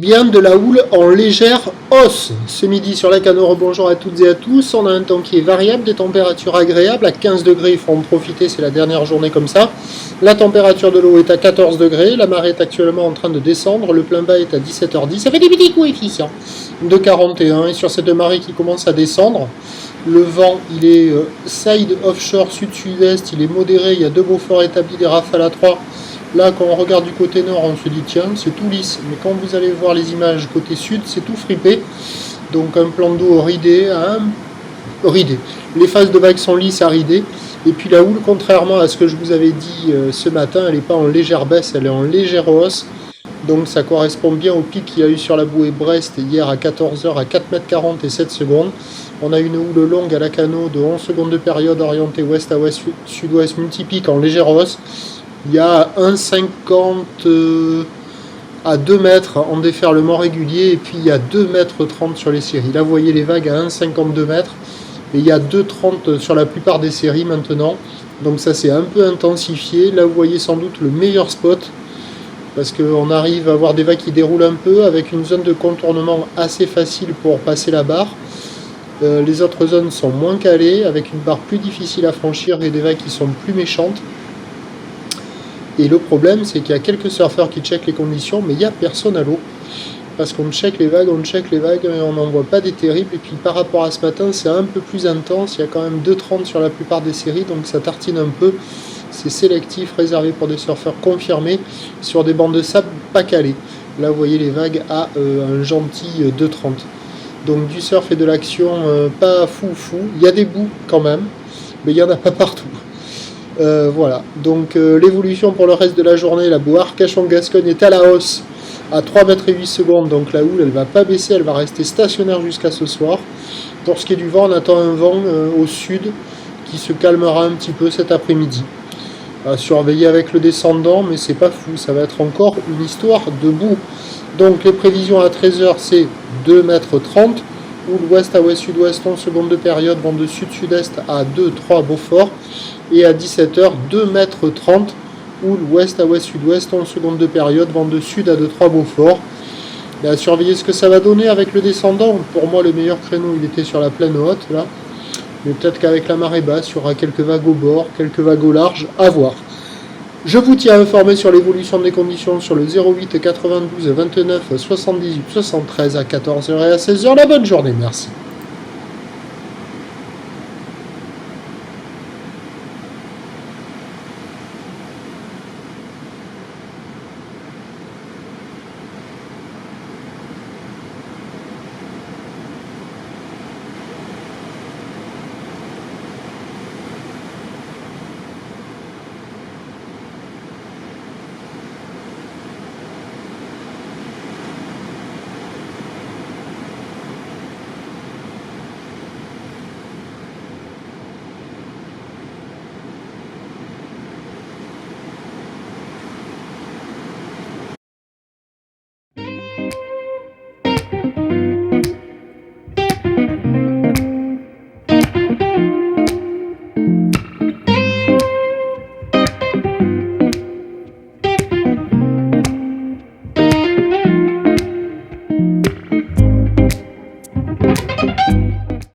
bien de la houle en légère hausse. Ce midi sur la Canaux, bonjour à toutes et à tous. On a un temps qui est variable, des températures agréables. À 15 degrés, il faut en profiter, c'est la dernière journée comme ça. La température de l'eau est à 14 degrés. La marée est actuellement en train de descendre. Le plein bas est à 17h10. Ça fait des petits coefficients de 41. Et sur cette marée qui commence à descendre, le vent, il est side offshore sud-sud-est. Il est modéré. Il y a 2 Beaufort établis, des rafales à 3. Là, quand on regarde du côté nord, on se dit tiens, c'est tout lisse. Mais quand vous allez voir les images côté sud, c'est tout fripé. Donc un plan d'eau ridé, ridé. Les phases de vagues sont lisses à ridé. Et puis la houle, contrairement à ce que je vous avais dit ce matin, elle n'est pas en légère baisse, elle est en légère hausse. Donc ça correspond bien au pic qu'il y a eu sur la bouée Brest hier à 14h à 4,40 m et 7 secondes. On a une houle longue à la Canaux de 11 secondes de période orientée ouest à ouest, sud-ouest, multipique en légère hausse. Il y a 1,50 à 2 mètres en déferlement régulier et puis il y a 2,30 m sur les séries. Là vous voyez les vagues à 1,52 mètres et il y a 2,30 sur la plupart des séries maintenant. Donc ça s'est un peu intensifié. Là vous voyez sans doute le meilleur spot parce qu'on arrive à avoir des vagues qui déroulent un peu avec une zone de contournement assez facile pour passer la barre. Les autres zones sont moins calées avec une barre plus difficile à franchir et des vagues qui sont plus méchantes. Et le problème, c'est qu'il y a quelques surfeurs qui checkent les conditions, mais il n'y a personne à l'eau. Parce qu'on check les vagues, et on n'en voit pas des terribles. Et puis par rapport à ce matin, c'est un peu plus intense. Il y a quand même 2,30 sur la plupart des séries, donc ça tartine un peu. C'est sélectif, réservé pour des surfeurs confirmés, sur des bancs de sable pas calés. Là, vous voyez les vagues à un gentil 2,30. Donc du surf et de l'action pas fou. Il y a des bouts quand même, mais il n'y en a pas partout. Voilà, donc l'évolution pour le reste de la journée, la boue Arcachon-Gascogne est à la hausse à 3,08 m, donc la houle elle va pas baisser, elle va rester stationnaire jusqu'à ce soir. Pour ce qui est du vent, on attend un vent au sud qui se calmera un petit peu cet après-midi. À surveiller avec le descendant, mais c'est pas fou, ça va être encore une histoire de boue. Donc les prévisions à 13h c'est 2,30 m, houle ouest à ouest sud-ouest 11 secondes de période, vent de sud-sud-est à 2,3 Beaufort. Et à 17h, 2,30 m, houle ouest à ouest sud-ouest, 11 secondes de période, vent de sud à 2,3 Beaufort. Et à surveiller ce que ça va donner avec le descendant. Pour moi, le meilleur créneau, il était sur la plaine haute, là. Mais peut-être qu'avec la marée basse, il y aura quelques vagues au bord, quelques vagues au large, à voir. Je vous tiens informé sur l'évolution des conditions sur le 08 92 29 78 73 à 14h et à 16h. La bonne journée, merci.